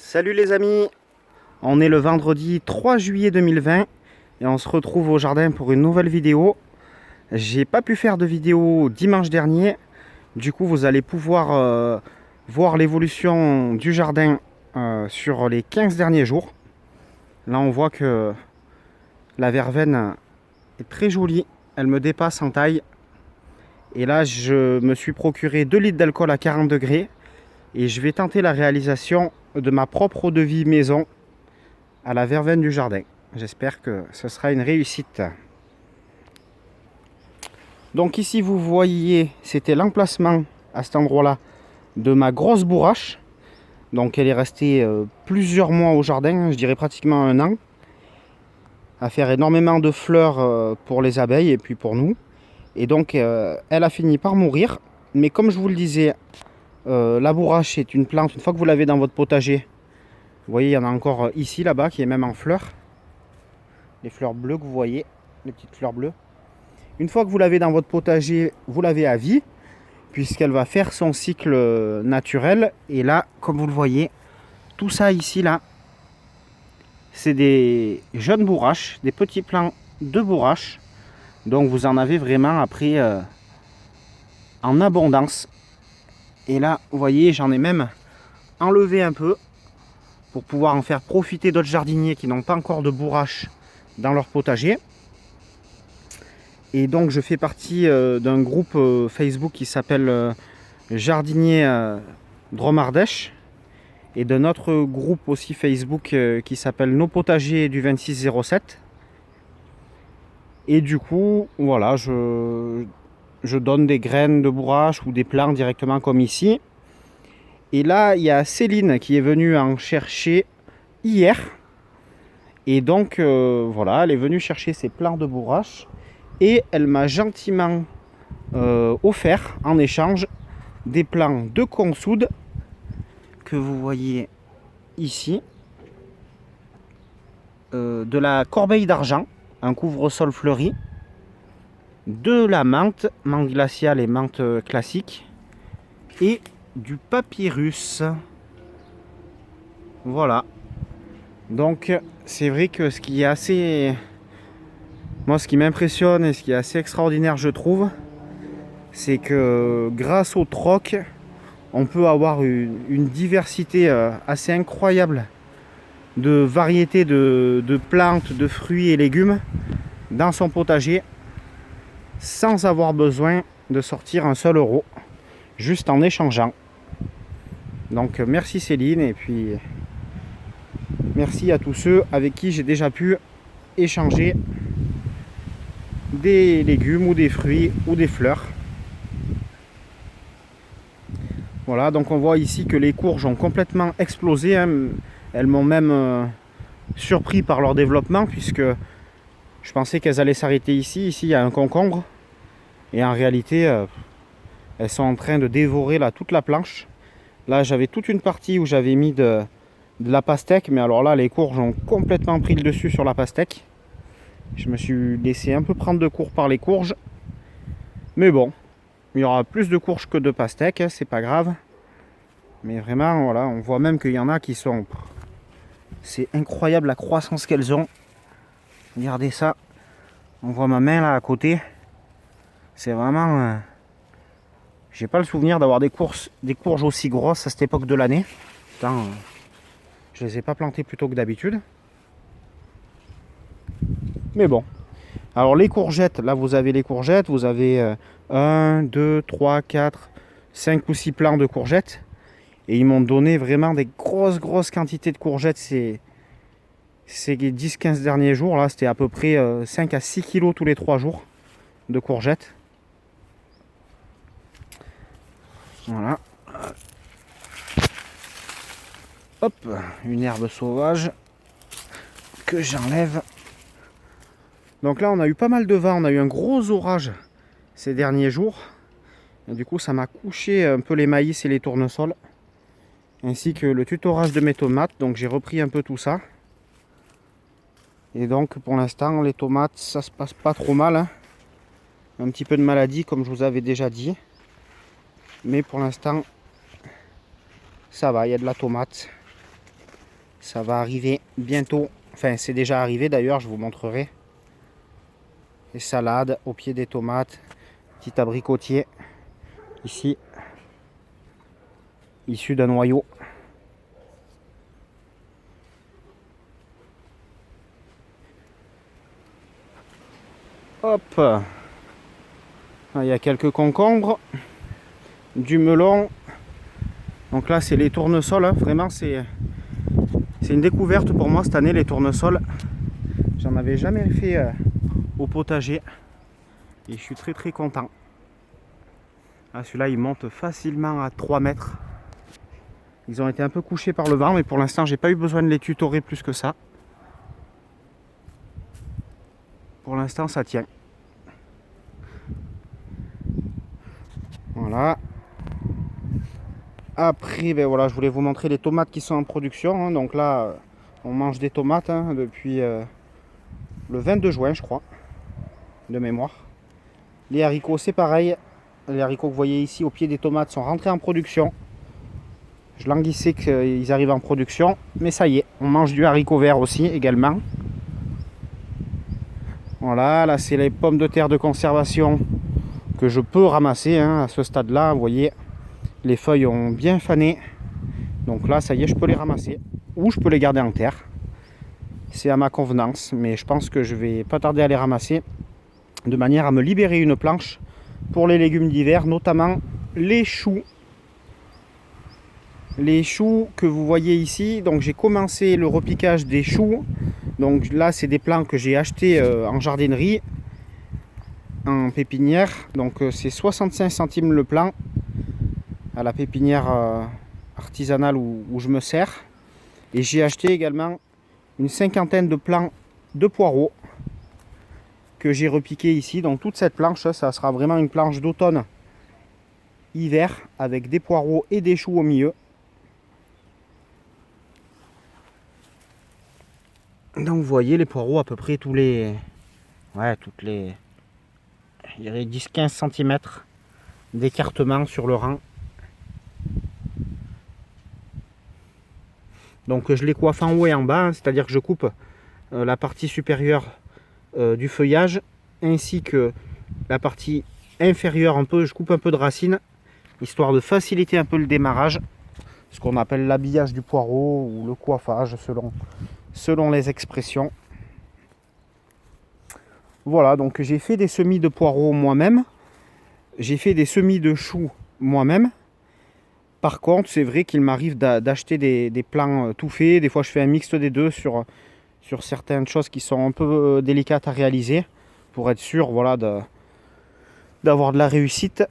Salut les amis, on est le vendredi 3 juillet 2020 et on se retrouve au jardin pour une nouvelle vidéo. J'ai pas pu faire de vidéo dimanche dernier, du coup vous allez pouvoir voir l'évolution du jardin sur les 15 derniers jours. Là on voit que la verveine est très jolie, elle me dépasse en taille. Et là je me suis procuré 2 litres d'alcool à 40 degrés et je vais tenter la réalisation de ma propre eau de vie maison à la verveine du jardin. J'espère que ce sera une réussite. Donc ici vous voyez, c'était l'emplacement à cet endroit-là de ma grosse bourrache. Donc elle est restée plusieurs mois au jardin, je dirais pratiquement un an, à faire énormément de fleurs pour les abeilles et puis pour nous. Et donc elle a fini par mourir. Mais comme je vous le disais, la bourrache est une plante, une fois que vous l'avez dans votre potager, vous voyez, il y en a encore ici, là-bas, qui est même en fleurs. Les fleurs bleues que vous voyez, les petites fleurs bleues. Une fois que vous l'avez dans votre potager, vous l'avez à vie, puisqu'elle va faire son cycle naturel. Et là, comme vous le voyez, tout ça ici, là, c'est des jeunes bourraches, des petits plants de bourraches. Donc vous en avez vraiment après en abondance. Et là, vous voyez, j'en ai même enlevé un peu pour pouvoir en faire profiter d'autres jardiniers qui n'ont pas encore de bourrache dans leur potager. Et donc je fais partie d'un groupe Facebook qui s'appelle Jardinier Dromardèche, et d'un autre groupe aussi Facebook qui s'appelle Nos Potagers du 2607. Et du coup, voilà, je donne des graines de bourrache ou des plants directement comme ici. Et là, il y a Céline qui est venue en chercher hier. Et donc, voilà, elle est venue chercher ses plants de bourrache. Et elle m'a gentiment offert en échange des plants de consoude que vous voyez ici. De la corbeille d'argent, un couvre-sol fleuri. De la menthe, menthe glaciale et menthe classique. Et du papyrus. Voilà. Donc c'est vrai que ce qui est assez... Moi ce qui m'impressionne et ce qui est assez extraordinaire je trouve, c'est que grâce au troc, on peut avoir une diversité assez incroyable de variétés de plantes, de fruits et légumes dans son potager sans avoir besoin de sortir un seul euro, juste en échangeant. Donc merci Céline, et puis merci à tous ceux avec qui j'ai déjà pu échanger des légumes ou des fruits ou des fleurs. Voilà, donc on voit ici que les courges ont complètement explosé, hein. Elles m'ont même surpris par leur développement, puisque je pensais qu'elles allaient s'arrêter ici. Ici il y a un concombre, et en réalité elles sont en train de dévorer là toute la planche. Là j'avais toute une partie où j'avais mis de la pastèque, mais alors là les courges ont complètement pris le dessus sur la pastèque. Je me suis laissé un peu prendre de court par les courges, mais bon, il y aura plus de courges que de pastèques, c'est pas grave. Mais vraiment, voilà, on voit même qu'il y en a qui sont... C'est incroyable la croissance qu'elles ont. Regardez ça. On voit ma main là à côté. C'est vraiment... J'ai pas le souvenir d'avoir des courges aussi grosses à cette époque de l'année. Pourtant, je les ai pas plantées plus tôt que d'habitude. Mais bon. Alors les courgettes, là vous avez les courgettes. Vous avez 1, 2, 3, 4, 5 ou 6 plants de courgettes. Et ils m'ont donné vraiment des grosses quantités de courgettes ces 10-15 derniers jours. Là, c'était à peu près 5 à 6 kilos tous les 3 jours de courgettes. Voilà. Hop, une herbe sauvage que j'enlève. Donc là, on a eu pas mal de vent. On a eu un gros orage ces derniers jours. Et du coup, ça m'a couché un peu les maïs et les tournesols, ainsi que le tutorage de mes tomates. Donc j'ai repris un peu tout ça. Et donc pour l'instant les tomates ça se passe pas trop mal, hein. Un petit peu de maladie comme je vous avais déjà dit. Mais pour l'instant ça va, il y a de la tomate. Ça va arriver bientôt. Enfin, c'est déjà arrivé d'ailleurs, je vous montrerai. Les salades au pied des tomates. Petit abricotier. Ici. Issu d'un noyau. Hop. Il y a quelques concombres. Du melon. Donc là, c'est les tournesols. Hein. Vraiment, c'est une découverte pour moi cette année, les tournesols. J'en avais jamais fait au potager. Et je suis très très content. Ah, celui-là, il monte facilement à 3 mètres. Ils ont été un peu couchés par le vent, mais pour l'instant, j'ai pas eu besoin de les tutorer plus que ça. Pour l'instant, ça tient. Voilà. Après, ben voilà, je voulais vous montrer les tomates qui sont en production. Hein. Donc là, on mange des tomates hein, depuis le 22 juin, je crois, de mémoire. Les haricots, c'est pareil. Les haricots que vous voyez ici au pied des tomates sont rentrés en production. Je languissais qu'ils arrivent en production, mais ça y est, on mange du haricot vert aussi également. Voilà, là c'est les pommes de terre de conservation que je peux ramasser hein, à ce stade-là. Vous voyez, les feuilles ont bien fané. Donc là, ça y est, je peux les ramasser. Ou je peux les garder en terre. C'est à ma convenance, mais je pense que je vais pas tarder à les ramasser de manière à me libérer une planche pour les légumes d'hiver, notamment les choux. Les choux que vous voyez ici, donc j'ai commencé le repiquage des choux. Donc là, c'est des plants que j'ai achetés en jardinerie, en pépinière. Donc c'est 65 centimes le plant à la pépinière artisanale où je me sers. Et j'ai acheté également une cinquantaine de plants de poireaux que j'ai repiqué ici. Donc toute cette planche, ça sera vraiment une planche d'automne hiver avec des poireaux et des choux au milieu. Donc vous voyez les poireaux à peu près tous les... Ouais, toutes les... Il y aurait 10-15 cm d'écartement sur le rang. Donc je les coiffe en haut et en bas, hein, c'est-à-dire que je coupe la partie supérieure du feuillage ainsi que la partie inférieure un peu, je coupe un peu de racines histoire de faciliter un peu le démarrage, ce qu'on appelle l'habillage du poireau ou le coiffage selon les expressions. Voilà, donc j'ai fait des semis de poireaux moi-même, j'ai fait des semis de choux moi-même. Par contre, c'est vrai qu'il m'arrive d'acheter des plants tout faits. Des fois, je fais un mixte des deux sur certaines choses qui sont un peu délicates à réaliser pour être sûr voilà, d'avoir de la réussite.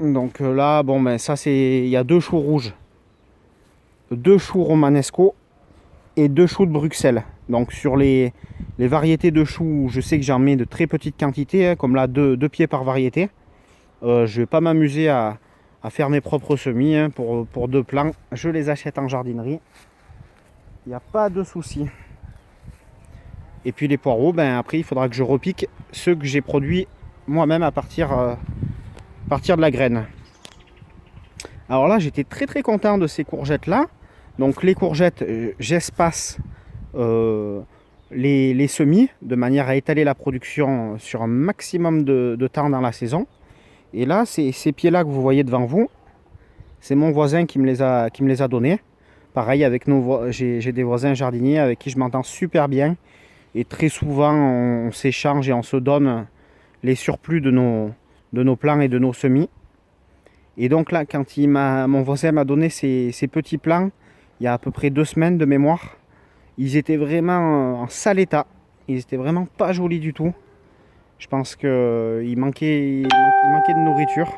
Donc là, bon, ben, ça, il y a 2 choux rouges, 2 choux romanesco et 2 choux de Bruxelles. Donc sur les variétés de choux, je sais que j'en mets de très petites quantités, hein, comme là 2 pieds par variété. Je ne vais pas m'amuser à faire mes propres semis hein, pour 2 plants. Je les achète en jardinerie. Il n'y a pas de souci. Et puis les poireaux, ben, après il faudra que je repique ceux que j'ai produits moi-même à partir de la graine. Alors là, j'étais très très content de ces courgettes là. Donc les courgettes, j'espace les semis de manière à étaler la production sur un maximum de temps dans la saison. Et là, ces pieds là que vous voyez devant vous, c'est mon voisin qui me les a donnés. Pareil, avec j'ai des voisins jardiniers avec qui je m'entends super bien. Et très souvent, on s'échange et on se donne les surplus de nos plants et de nos semis. Et donc là, quand mon voisin m'a donné ces petits plants, il y a à peu près 2 semaines de mémoire, ils étaient vraiment en sale état. Ils étaient vraiment pas jolis du tout. Je pense qu'il manquait de nourriture.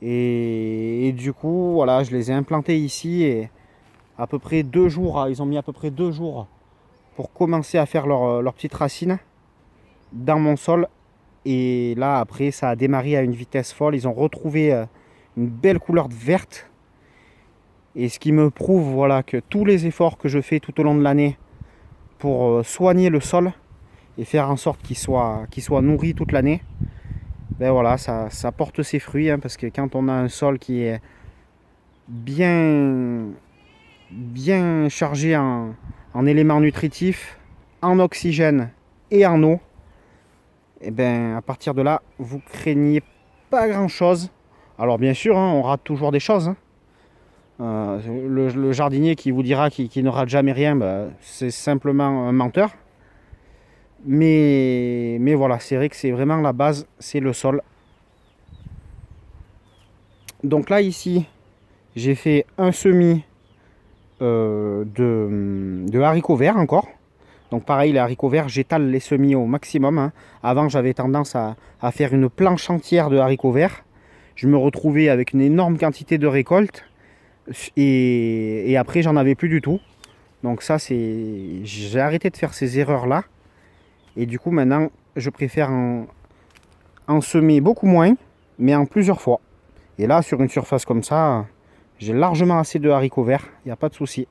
Et du coup, voilà, je les ai implantés ici et à peu près 2 jours, ils ont mis à peu près 2 jours pour commencer à faire leurs petites racines dans mon sol. Et là, après, ça a démarré à une vitesse folle. Ils ont retrouvé une belle couleur verte. Et ce qui me prouve voilà, que tous les efforts que je fais tout au long de l'année pour soigner le sol et faire en sorte qu'il soit nourri toute l'année, ben voilà, ça porte ses fruits. Hein, parce que quand on a un sol qui est bien bien chargé en éléments nutritifs, en oxygène et en eau, et bien à partir de là, vous craignez pas grand chose. Alors bien sûr, hein, on rate toujours des choses. Hein. Le jardinier qui vous dira qu'il ne rate jamais rien, bah, c'est simplement un menteur. Mais voilà, c'est vrai que c'est vraiment la base, c'est le sol. Donc là ici, j'ai fait un semis de haricots verts encore. Donc pareil, les haricots verts, j'étale les semis au maximum. Hein. Avant, j'avais tendance à faire une planche entière de haricots verts. Je me retrouvais avec une énorme quantité de récolte. Et après, j'en avais plus du tout. Donc ça, j'ai arrêté de faire ces erreurs-là. Et du coup, maintenant, je préfère en semer beaucoup moins, mais en plusieurs fois. Et là, sur une surface comme ça, j'ai largement assez de haricots verts. Il n'y a pas de souci.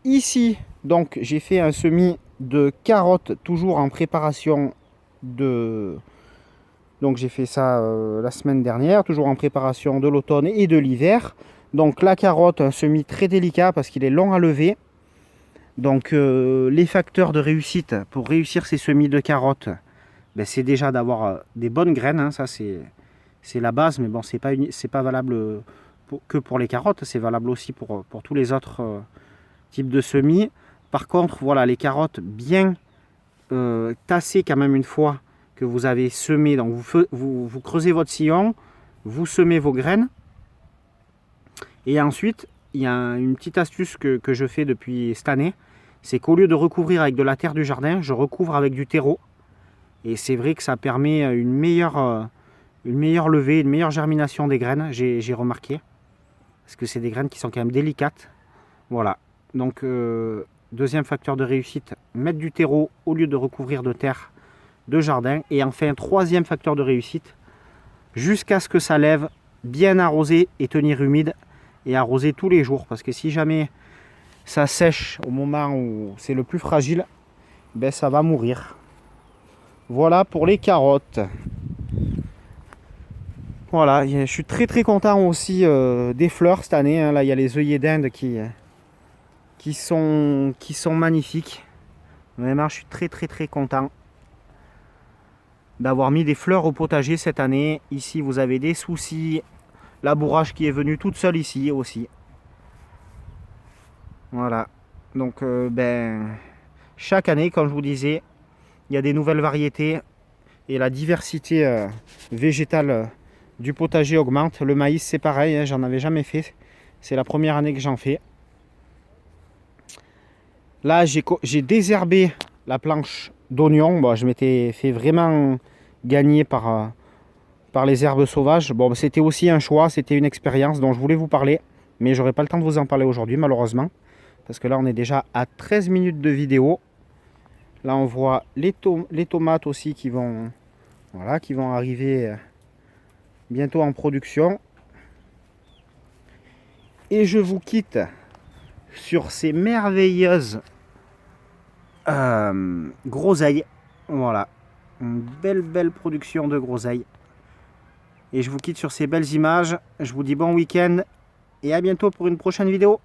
Ici, donc, j'ai fait un semis de carottes, toujours en préparation de... Donc, j'ai fait ça la semaine dernière, toujours en préparation de l'automne et de l'hiver. Donc, la carotte, un semis très délicat parce qu'il est long à lever. Donc, les facteurs de réussite pour réussir ces semis de carottes, ben, c'est déjà d'avoir des bonnes graines. Hein, ça, c'est la base, mais bon, c'est pas valable que pour les carottes, c'est valable aussi pour tous les autres type de semis. Par contre, voilà, les carottes bien tassées quand même une fois que vous avez semé. Donc vous creusez votre sillon, vous semez vos graines. Et ensuite, il y a une petite astuce que je fais depuis cette année. C'est qu'au lieu de recouvrir avec de la terre du jardin, je recouvre avec du terreau. Et c'est vrai que ça permet une meilleure levée, une meilleure germination des graines, j'ai remarqué. Parce que c'est des graines qui sont quand même délicates. Voilà. Donc, deuxième facteur de réussite, mettre du terreau au lieu de recouvrir de terre de jardin. Et enfin, troisième facteur de réussite, jusqu'à ce que ça lève, bien arroser et tenir humide. Et arroser tous les jours. Parce que si jamais ça sèche au moment où c'est le plus fragile, ben ça va mourir. Voilà pour les carottes. Voilà, je suis très très content aussi des fleurs cette année. Hein. Là, il y a les œillets d'Inde qui sont magnifiques. Vraiment, je suis très très très content d'avoir mis des fleurs au potager cette année. Ici, vous avez des soucis. La bourrache qui est venue toute seule ici aussi. Voilà. Donc, chaque année, comme je vous disais, il y a des nouvelles variétés et la diversité végétale du potager augmente. Le maïs, c'est pareil, hein, j'en avais jamais fait. C'est la première année que j'en fais. Là, j'ai désherbé la planche d'oignons. Bon, je m'étais fait vraiment gagner par les herbes sauvages. Bon, c'était aussi un choix, c'était une expérience dont je voulais vous parler. Mais j'aurai pas le temps de vous en parler aujourd'hui, malheureusement. Parce que là, on est déjà à 13 minutes de vidéo. Là, on voit les tomates aussi qui vont arriver bientôt en production. Et je vous quitte sur ces merveilleuses groseilles. Voilà, une belle production de groseilles. Et je vous quitte sur ces belles images. Je vous dis bon week-end et à bientôt pour une prochaine vidéo.